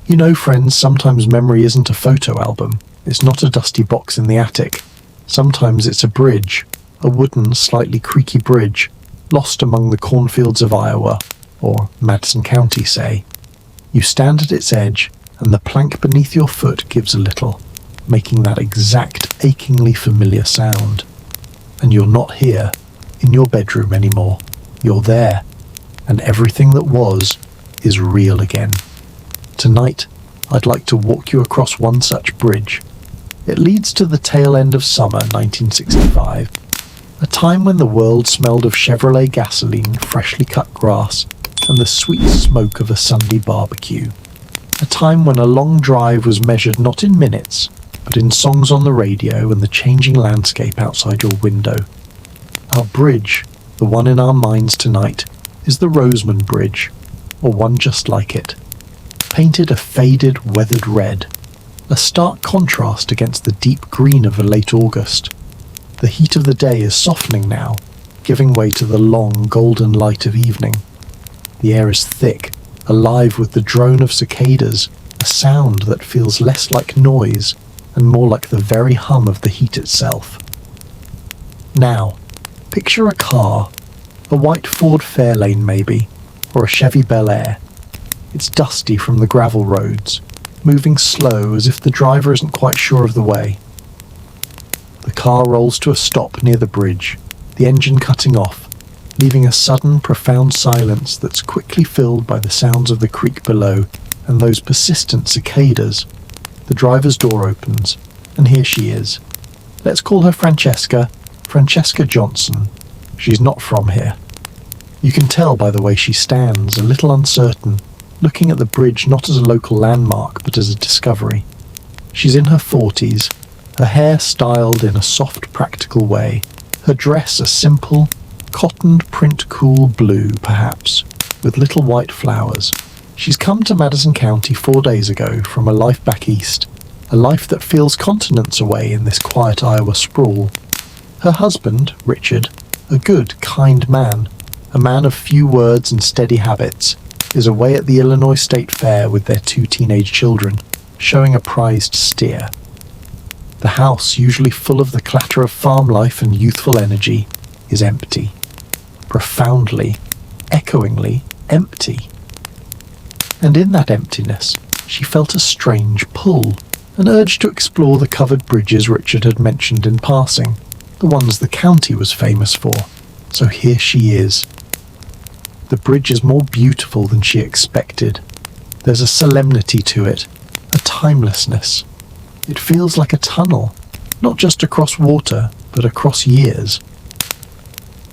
You know, friends, sometimes memory isn't a photo album. It's not a dusty box in the attic. Sometimes it's a bridge, a wooden, slightly creaky bridge, lost among the cornfields of Iowa, or Madison County, say. You stand at its edge, and the plank beneath your foot gives a little, making that exact, achingly familiar sound. And you're not here, in your bedroom anymore. You're there, and everything that was is real again. Tonight, I'd like to walk you across one such bridge. It leads to the tail end of summer 1965, a time when the world smelled of Chevrolet gasoline, freshly cut grass, and the sweet smoke of a Sunday barbecue. A time when a long drive was measured not in minutes, but in songs on the radio and the changing landscape outside your window. Our bridge, the one in our minds tonight, is the Roseman Bridge, or one just like it. Painted a faded, weathered red, a stark contrast against the deep green of a late August. The heat of the day is softening now, giving way to the long, golden light of evening. The air is thick, alive with the drone of cicadas, a sound that feels less like noise and more like the very hum of the heat itself. Now, picture a car, a white Ford Fairlane maybe, or a Chevy Bel Air. It's dusty from the gravel roads, moving slow as if the driver isn't quite sure of the way. The car rolls to a stop near the bridge, the engine cutting off, leaving a sudden, profound silence that's quickly filled by the sounds of the creek below and those persistent cicadas. The driver's door opens, and here she is. Let's call her Francesca Johnson. She's not from here. You can tell by the way she stands, a little uncertain, looking at the bridge not as a local landmark but as a discovery. She's in her 40s, her hair styled in a soft, practical way, her dress a simple, cottoned print cool blue, perhaps, with little white flowers. She's come to Madison County 4 days ago from a life back east, a life that feels continents away in this quiet Iowa sprawl. Her husband, Richard, a good, kind man, a man of few words and steady habits, is away at the Illinois State Fair with their 2 teenage children, showing a prized steer. The house, usually full of the clatter of farm life and youthful energy, is empty. Profoundly, echoingly empty. And in that emptiness, she felt a strange pull, an urge to explore the covered bridges Richard had mentioned in passing, the ones the county was famous for. So here she is. The bridge is more beautiful than she expected. There's a solemnity to it, a timelessness. It feels like a tunnel, not just across water, but across years.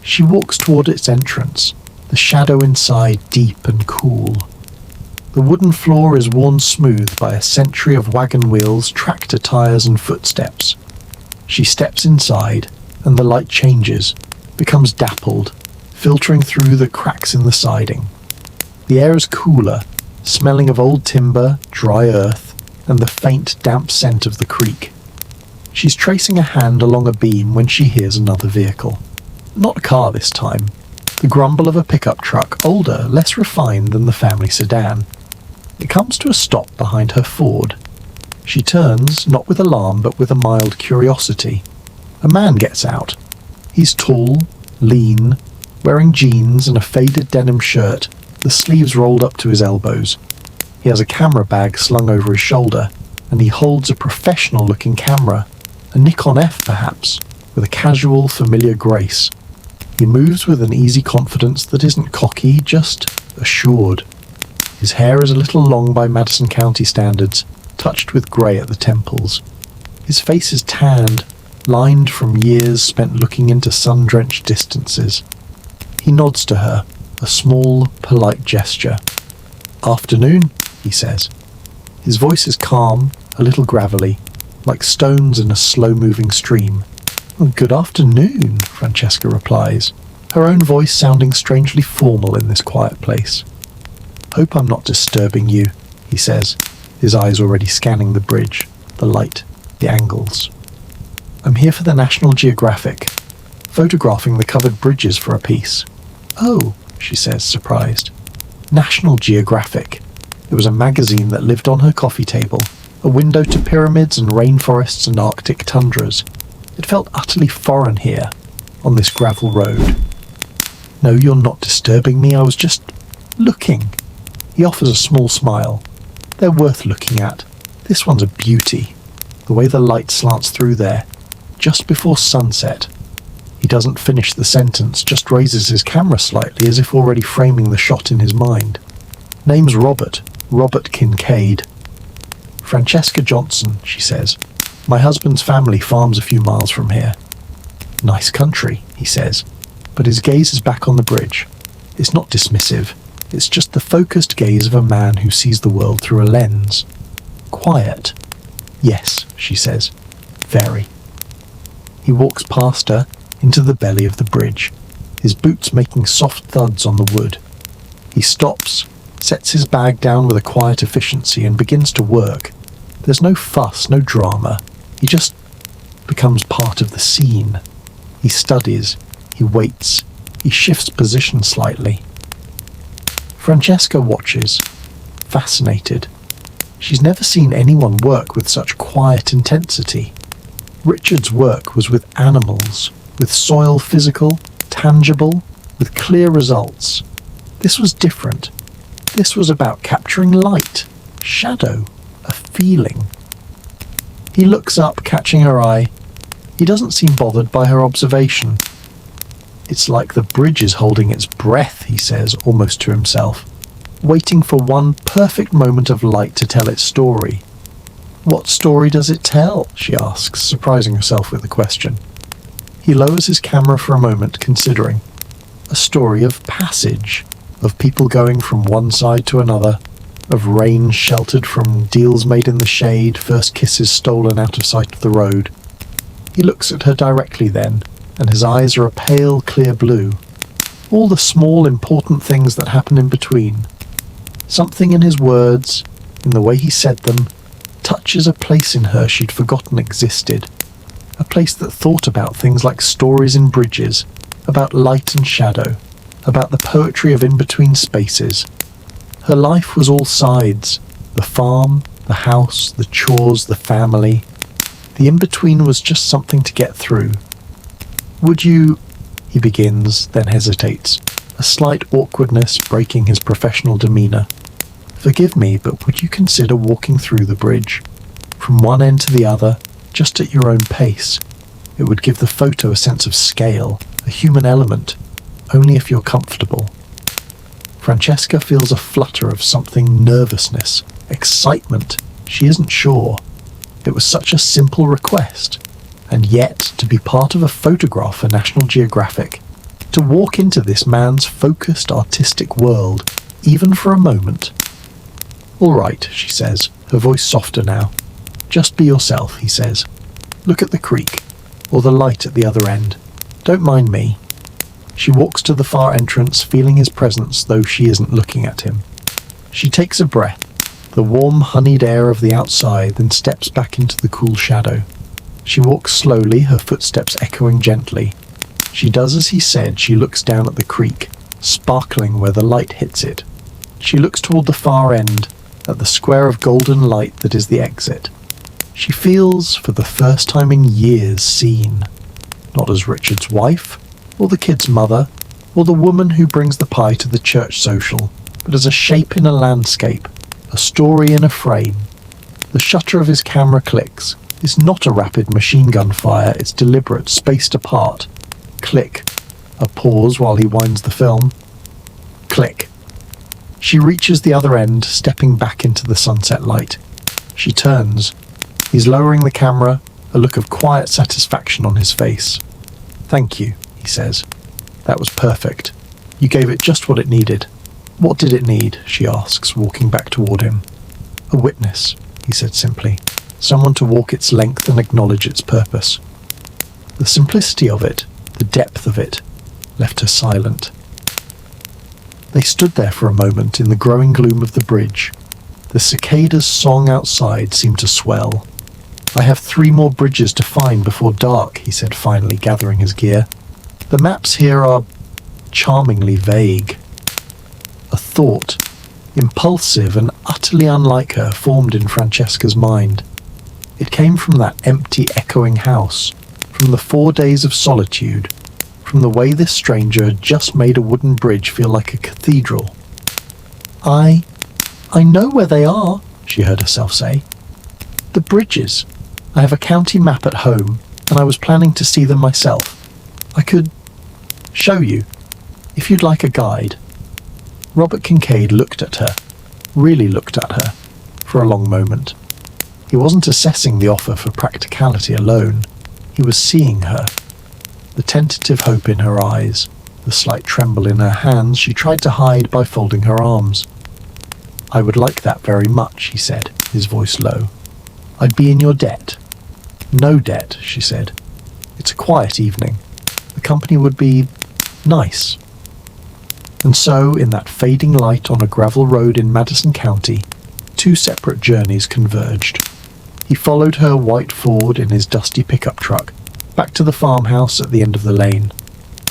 She walks toward its entrance, the shadow inside deep and cool. The wooden floor is worn smooth by a century of wagon wheels, tractor tires, and footsteps. She steps inside, and the light changes, becomes dappled, filtering through the cracks in the siding. The air is cooler, smelling of old timber, dry earth, and the faint, damp scent of the creek. She's tracing a hand along a beam when she hears another vehicle. Not a car this time. The grumble of a pickup truck, older, less refined than the family sedan. It comes to a stop behind her Ford. She turns, not with alarm, but with a mild curiosity. A man gets out. He's tall, lean, wearing jeans and a faded denim shirt, the sleeves rolled up to his elbows. He has a camera bag slung over his shoulder, and he holds a professional-looking camera, a Nikon F perhaps, with a casual, familiar grace. He moves with an easy confidence that isn't cocky, just assured. His hair is a little long by Madison County standards, touched with grey at the temples. His face is tanned, lined from years spent looking into sun-drenched distances. He nods to her, a small, polite gesture. "Afternoon," he says. His voice is calm, a little gravelly, like stones in a slow-moving stream. "Good afternoon," Francesca replies, her own voice sounding strangely formal in this quiet place. "Hope I'm not disturbing you," he says, his eyes already scanning the bridge, the light, the angles. "I'm here for the National Geographic, photographing the covered bridges for a piece." "Oh," she says, surprised. "National Geographic. There was a magazine that lived on her coffee table, a window to pyramids and rainforests and Arctic tundras. It felt utterly foreign here, on this gravel road. "No, you're not disturbing me, I was just looking." He offers a small smile. "They're worth looking at. This one's a beauty. The way the light slants through there, just before sunset." He doesn't finish the sentence, just raises his camera slightly as if already framing the shot in his mind. "Name's Robert Kincaid." "Francesca Johnson," she says. "My husband's family farms a few miles from here." "Nice country," he says, but his gaze is back on the bridge. It's not dismissive, it's just the focused gaze of a man who sees the world through a lens. "Quiet." "Yes," she says. "Very." He walks past her into the belly of the bridge, his boots making soft thuds on the wood. He stops, sets his bag down with a quiet efficiency and begins to work. There's no fuss, no drama. He just becomes part of the scene. He studies, he waits, he shifts position slightly. Francesca watches, fascinated. She's never seen anyone work with such quiet intensity. Richard's work was with animals, with soil physical, tangible, with clear results. This was different. This was about capturing light, shadow, a feeling. He looks up, catching her eye. He doesn't seem bothered by her observation. "It's like the bridge is holding its breath," he says, almost to himself, waiting for one perfect moment of light to tell its story. "What story does it tell?" she asks, surprising herself with the question. He lowers his camera for a moment, considering. A story of passage, of people going from one side to another, of rain sheltered from deals made in the shade, first kisses stolen out of sight of the road. He looks at her directly then, and his eyes are a pale, clear blue. All the small, important things that happen in between. Something in his words, in the way he said them, touches a place in her she'd forgotten existed. A place that thought about things like stories in bridges, about light and shadow, about the poetry of in-between spaces. Her life was all sides, the farm, the house, the chores, the family. The in-between was just something to get through. "Would you—" he begins, then hesitates, a slight awkwardness breaking his professional demeanour. "Forgive me, but would you consider walking through the bridge? From one end to the other, just at your own pace. It would give the photo a sense of scale, a human element, only if you're comfortable." Francesca feels a flutter of something, nervousness, excitement. She isn't sure. It was such a simple request. And yet, to be part of a photograph for National Geographic, to walk into this man's focused artistic world, even for a moment. "All right," she says, her voice softer now. "Just be yourself," he says. "Look at the creek, or the light at the other end. Don't mind me." She walks to the far entrance, feeling his presence, though she isn't looking at him. She takes a breath, the warm, honeyed air of the outside, then steps back into the cool shadow. She walks slowly, her footsteps echoing gently. She does as he said. She looks down at the creek, sparkling where the light hits it. She looks toward the far end, at the square of golden light that is the exit. She feels, for the first time in years, seen. Not as Richard's wife, or the kid's mother, or the woman who brings the pie to the church social, but as a shape in a landscape, a story in a frame. The shutter of his camera clicks. It's not a rapid machine gun fire, it's deliberate, spaced apart. Click. A pause while he winds the film. Click. She reaches the other end, stepping back into the sunset light. She turns. He's lowering the camera, a look of quiet satisfaction on his face. "Thank you," he says. "That was perfect. You gave it just what it needed." "What did it need?" she asks, walking back toward him. "A witness," he said simply. "Someone to walk its length and acknowledge its purpose." The simplicity of it, the depth of it, left her silent. They stood there for a moment in the growing gloom of the bridge. The cicadas' song outside seemed to swell. "I have 3 more bridges to find before dark," he said finally, gathering his gear. "The maps here are charmingly vague." A thought, impulsive and utterly unlike her, formed in Francesca's mind. It came from that empty, echoing house, from the 4 days of solitude, from the way this stranger had just made a wooden bridge feel like a cathedral. I know where they are," she heard herself say. "The bridges. I have a county map at home, and I was planning to see them myself. I could show you, if you'd like a guide." Robert Kincaid looked at her, really looked at her, for a long moment. He wasn't assessing the offer for practicality alone. He was seeing her. The tentative hope in her eyes, the slight tremble in her hands she tried to hide by folding her arms. "I would like that very much," he said, his voice low. "I'd be in your debt." "No debt," she said. "It's a quiet evening. The company would be nice." And so, in that fading light on a gravel road in Madison County, 2 separate journeys converged. He followed her white Ford in his dusty pickup truck, back to the farmhouse at the end of the lane.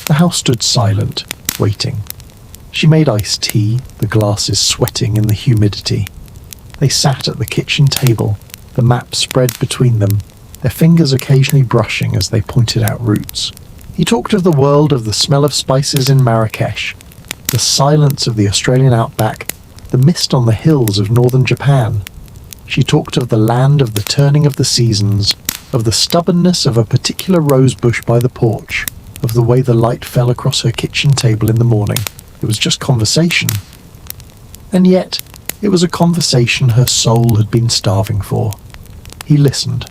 The house stood silent, waiting. She made iced tea, the glasses sweating in the humidity. They sat at the kitchen table, the map spread between them, their fingers occasionally brushing as they pointed out routes. He talked of the world of the smell of spices in Marrakesh, the silence of the Australian outback, the mist on the hills of northern Japan. She talked of the land of the turning of the seasons, of the stubbornness of a particular rose bush by the porch, of the way the light fell across her kitchen table in the morning. It was just conversation. And yet, it was a conversation her soul had been starving for. He listened,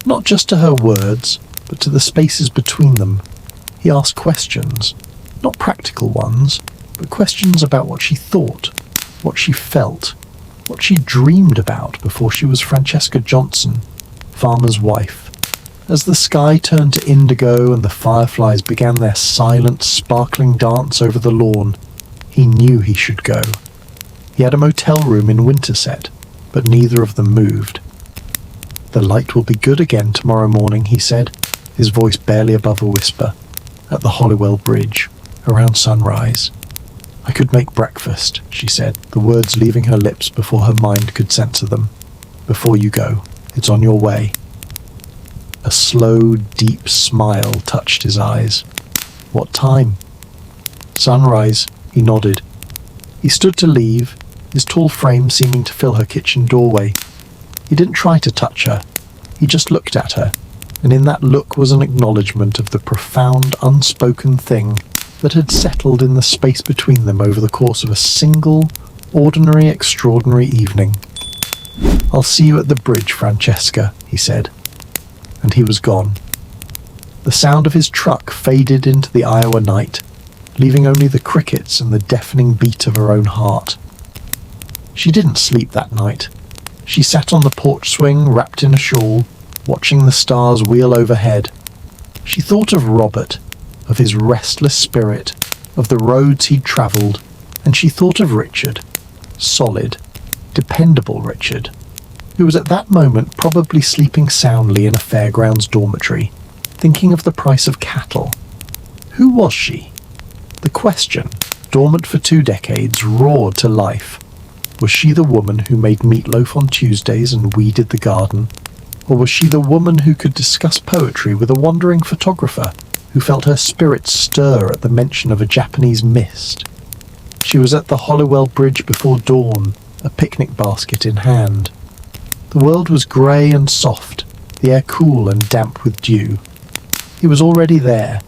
not just to her words, but to the spaces between them. He asked questions, not practical ones, but questions about what she thought, what she felt, what she dreamed about before she was Francesca Johnson, farmer's wife. As the sky turned to indigo and the fireflies began their silent, sparkling dance over the lawn, he knew he should go. He had a motel room in Winterset, but neither of them moved. "The light will be good again tomorrow morning," he said, his voice barely above a whisper, "at the Holywell Bridge, around sunrise." "I could make breakfast," she said, the words leaving her lips before her mind could censor them. "Before you go, it's on your way." A slow, deep smile touched his eyes. "What time?" "Sunrise," he nodded. He stood to leave, his tall frame seeming to fill her kitchen doorway. He didn't try to touch her. He just looked at her, and in that look was an acknowledgement of the profound, unspoken thing that had settled in the space between them over the course of a single, ordinary, extraordinary evening. "I'll see you at the bridge, Francesca," he said. And he was gone. The sound of his truck faded into the Iowa night, leaving only the crickets and the deafening beat of her own heart. She didn't sleep that night. She sat on the porch swing, wrapped in a shawl, watching the stars wheel overhead. She thought of Robert, of his restless spirit, of the roads he'd travelled, and she thought of Richard, solid, dependable Richard, who was at that moment probably sleeping soundly in a fairgrounds dormitory, thinking of the price of cattle. Who was she? The question, dormant for 2 decades, roared to life. Was she the woman who made meatloaf on Tuesdays and weeded the garden? Or was she the woman who could discuss poetry with a wandering photographer who felt her spirit stir at the mention of a Japanese mist? She was at the Holywell Bridge before dawn, a picnic basket in hand. The world was grey and soft, the air cool and damp with dew. He was already there,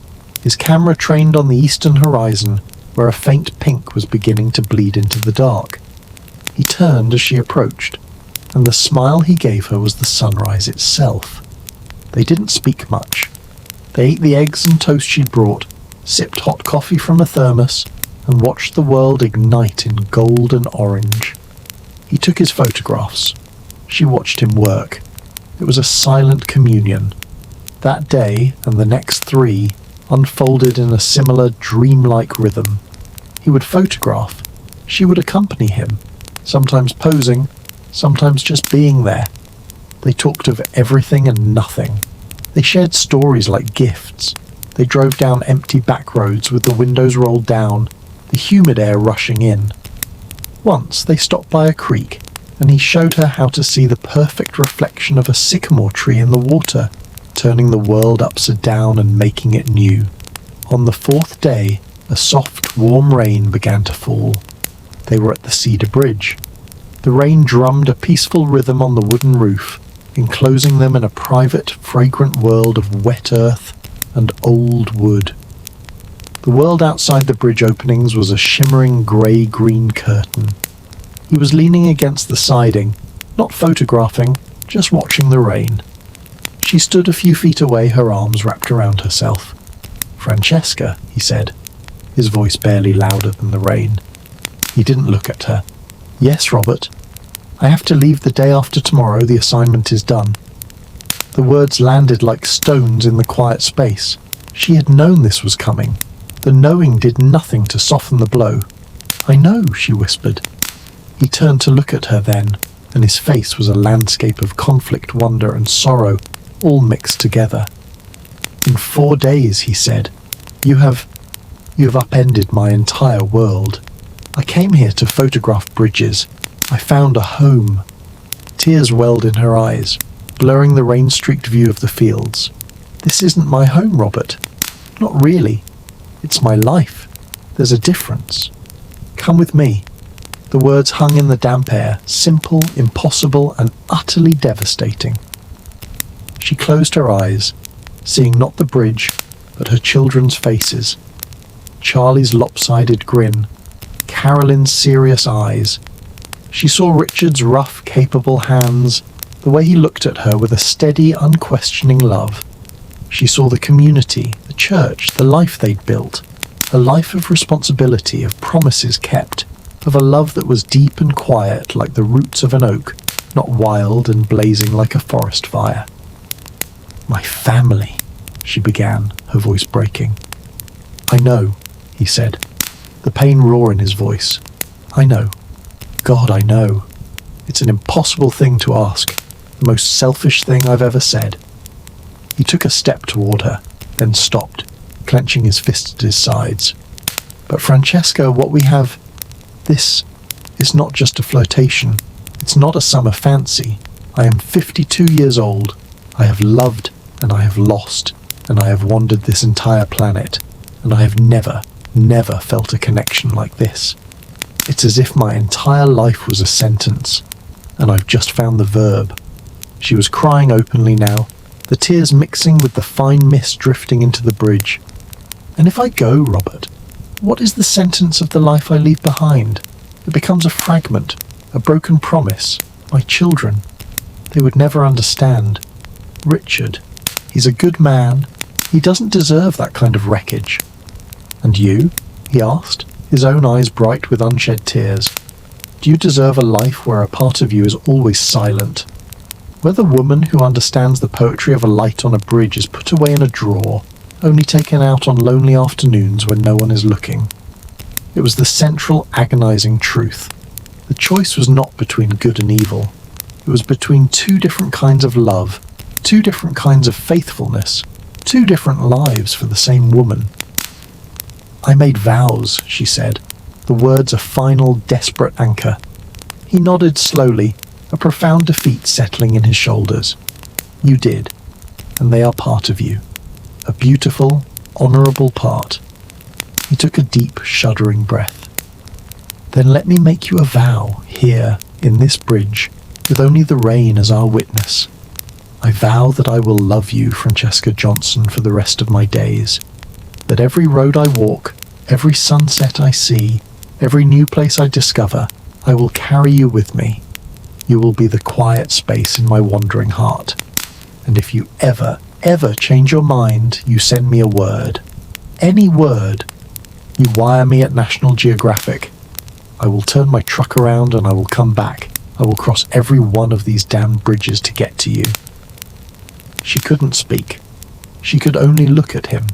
his camera trained on the eastern horizon, where a faint pink was beginning to bleed into the dark. He turned as she approached, and the smile he gave her was the sunrise itself. They didn't speak much. They ate the eggs and toast she'd brought, sipped hot coffee from a thermos, and watched the world ignite in gold and orange. He took his photographs. She watched him work. It was a silent communion. That day, and the next 3, unfolded in a similar dreamlike rhythm. He would photograph. She would accompany him, sometimes posing, sometimes just being there. They talked of everything and nothing. They shared stories like gifts. They drove down empty back roads with the windows rolled down, the humid air rushing in. Once they stopped by a creek, and he showed her how to see the perfect reflection of a sycamore tree in the water, turning the world upside down and making it new. On the fourth day, a soft, warm rain began to fall. They were at the cedar bridge. The rain drummed a peaceful rhythm on the wooden roof, enclosing them in a private, fragrant world of wet earth and old wood. The world outside the bridge openings was a shimmering grey-green curtain. He was leaning against the siding, not photographing, just watching the rain. She stood a few feet away, her arms wrapped around herself. "Francesca," he said, his voice barely louder than the rain. He didn't look at her. "Yes, Robert. I have to leave the day after tomorrow. The assignment is done." The words landed like stones in the quiet space. She had known this was coming. The knowing did nothing to soften the blow. "I know," she whispered. He turned to look at her then, and his face was a landscape of conflict, wonder, and sorrow, all mixed together. "In 4 days," he said, you have upended my entire world. I came here to photograph bridges. I found a home." Tears welled in her eyes, blurring the rain-streaked view of the fields. "This isn't my home, Robert. Not really. It's my life. There's a difference. Come with me." The words hung in the damp air, simple, impossible, and utterly devastating. She closed her eyes, seeing not the bridge, but her children's faces. Charlie's lopsided grin, Carolyn's serious eyes. She saw Richard's rough, capable hands, the way he looked at her with a steady, unquestioning love. She saw the community, the church, the life they'd built, a life of responsibility, of promises kept, of a love that was deep and quiet like the roots of an oak, not wild and blazing like a forest fire. "My family," she began, her voice breaking. "I know," he said, the pain raw in his voice. "I know. God, I know. It's an impossible thing to ask, the most selfish thing I've ever said." He took a step toward her, then stopped, clenching his fists at his sides. "But Francesca, what we have, this is not just a flirtation. It's not a summer fancy. I am 52 years old. I have loved, and I have lost, and I have wandered this entire planet, and I have never felt a connection like this. It's as if my entire life was a sentence, and I've just found the verb." She was crying openly now, the tears mixing with the fine mist drifting into the bridge. "And if I go, Robert, what is the sentence of the life I leave behind? It becomes a fragment, a broken promise. My children, they would never understand. Richard, he's a good man. He doesn't deserve that kind of wreckage." "And you?" he asked, his own eyes bright with unshed tears. "Do you deserve a life where a part of you is always silent? Where the woman who understands the poetry of a light on a bridge is put away in a drawer, only taken out on lonely afternoons when no one is looking?" It was the central, agonizing truth. The choice was not between good and evil. It was between two different kinds of love, two different kinds of faithfulness, two different lives for the same woman. "I made vows," she said, the words a final, desperate anchor. He nodded slowly, a profound defeat settling in his shoulders. "You did, and they are part of you. A beautiful, honorable part." He took a deep, shuddering breath. "Then let me make you a vow, here, in this bridge, with only the rain as our witness. I vow that I will love you, Francesca Johnson, for the rest of my days. That every road I walk, every sunset I see, every new place I discover, I will carry you with me. You will be the quiet space in my wandering heart. And if you ever change your mind, you send me a word. Any word. You wire me at National Geographic. I will turn my truck around and I will come back. I will cross every one of these damned bridges to get to you." She couldn't speak. She could only look at him,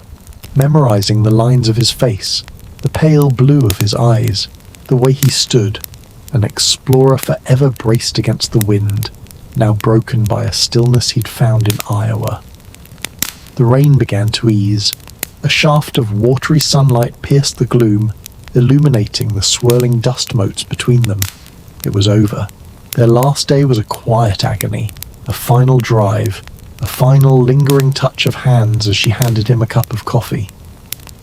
memorizing the lines of his face, the pale blue of his eyes, the way he stood, an explorer forever braced against the wind, now broken by a stillness he'd found in Iowa. The rain began to ease. A shaft of watery sunlight pierced the gloom, illuminating the swirling dust motes between them. It was over. Their last day was a quiet agony, a final drive, a final lingering touch of hands as she handed him a cup of coffee.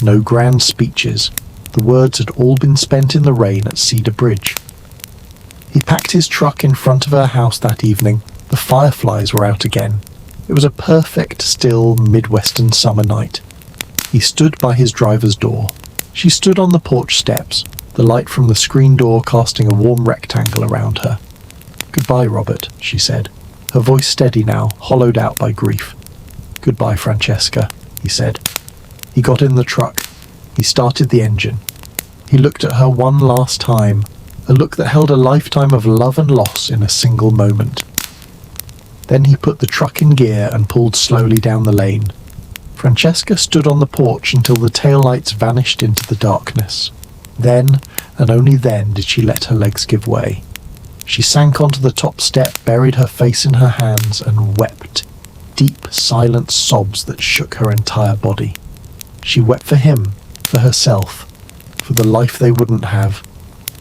No grand speeches. The words had all been spent in the rain at Cedar Bridge. He packed his truck in front of her house that evening. The fireflies were out again. It was a perfect, still, Midwestern summer night. He stood by his driver's door. She stood on the porch steps, the light from the screen door casting a warm rectangle around her. "Goodbye, Robert," she said, her voice steady now, hollowed out by grief. "Goodbye, Francesca," he said. He got in the truck. He started the engine. He looked at her one last time, a look that held a lifetime of love and loss in a single moment. Then he put the truck in gear and pulled slowly down the lane. Francesca stood on the porch until the taillights vanished into the darkness. Then, and only then, did she let her legs give way. She sank onto the top step, buried her face in her hands, and wept, deep, silent sobs that shook her entire body. She wept for him, for herself, for the life they wouldn't have.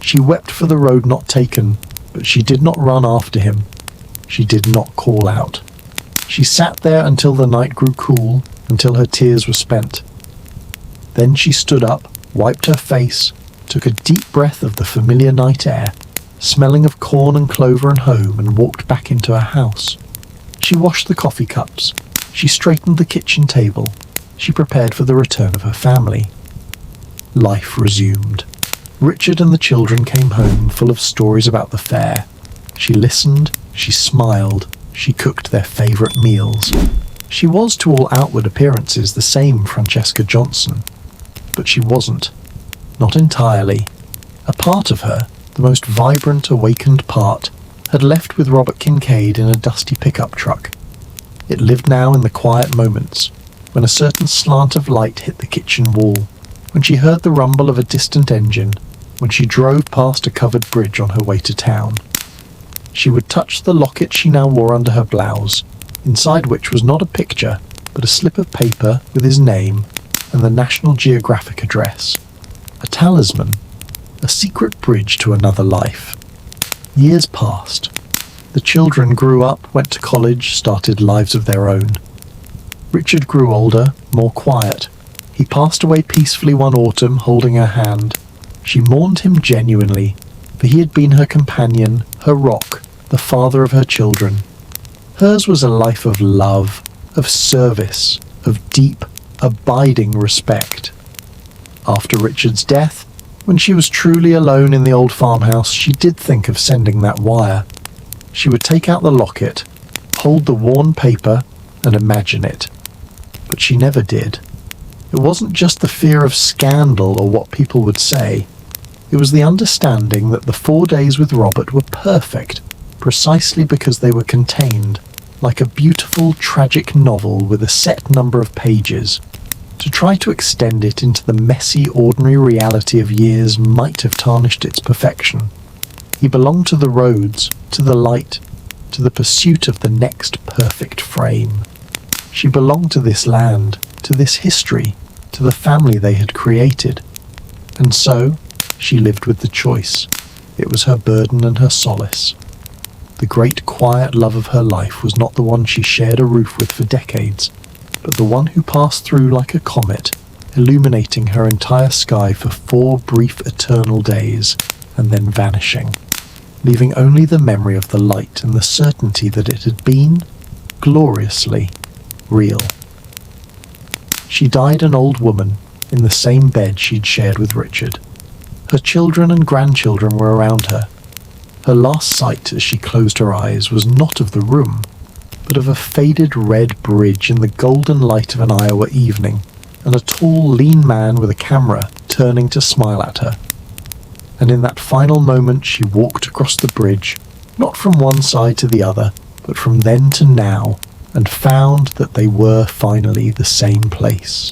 She wept for the road not taken, but she did not run after him. She did not call out. She sat there until the night grew cool, until her tears were spent. Then she stood up, wiped her face, took a deep breath of the familiar night air, smelling of corn and clover and home, and walked back into her house. She washed the coffee cups. She straightened the kitchen table. She prepared for the return of her family. Life resumed. Richard and the children came home full of stories about the fair. She listened, she smiled, she cooked their favourite meals. She was to all outward appearances the same Francesca Johnson, but she wasn't. Not entirely. A part of her, the most vibrant, awakened part, had left with Robert Kincaid in a dusty pickup truck. It lived now in the quiet moments, when a certain slant of light hit the kitchen wall, when she heard the rumble of a distant engine, when she drove past a covered bridge on her way to town. She would touch the locket she now wore under her blouse, inside which was not a picture, but a slip of paper with his name and the National Geographic address. A talisman, a secret bridge to another life. Years passed. The children grew up, went to college, started lives of their own. Richard grew older, more quiet. He passed away peacefully one autumn, holding her hand. She mourned him genuinely, for he had been her companion, her rock, the father of her children. Hers was a life of love, of service, of deep, abiding respect. After Richard's death, when she was truly alone in the old farmhouse, she did think of sending that wire. She would take out the locket, hold the worn paper, and imagine it. But she never did. It wasn't just the fear of scandal or what people would say. It was the understanding that the 4 days with Robert were perfect, precisely because they were contained, like a beautiful, tragic novel with a set number of pages. To try to extend it into the messy, ordinary reality of years might have tarnished its perfection. He belonged to the roads, to the light, to the pursuit of the next perfect frame. She belonged to this land, to this history, to the family they had created. And so, she lived with the choice. It was her burden and her solace. The great quiet love of her life was not the one she shared a roof with for decades, but the one who passed through like a comet, illuminating her entire sky for 4 brief eternal days, and then vanishing, leaving only the memory of the light and the certainty that it had been, gloriously, real. She died an old woman, in the same bed she'd shared with Richard. Her children and grandchildren were around her. Her last sight as she closed her eyes was not of the room, but of a faded red bridge in the golden light of an Iowa evening, and a tall, lean man with a camera turning to smile at her. And in that final moment she walked across the bridge, not from one side to the other, but from then to now, and found that they were finally the same place.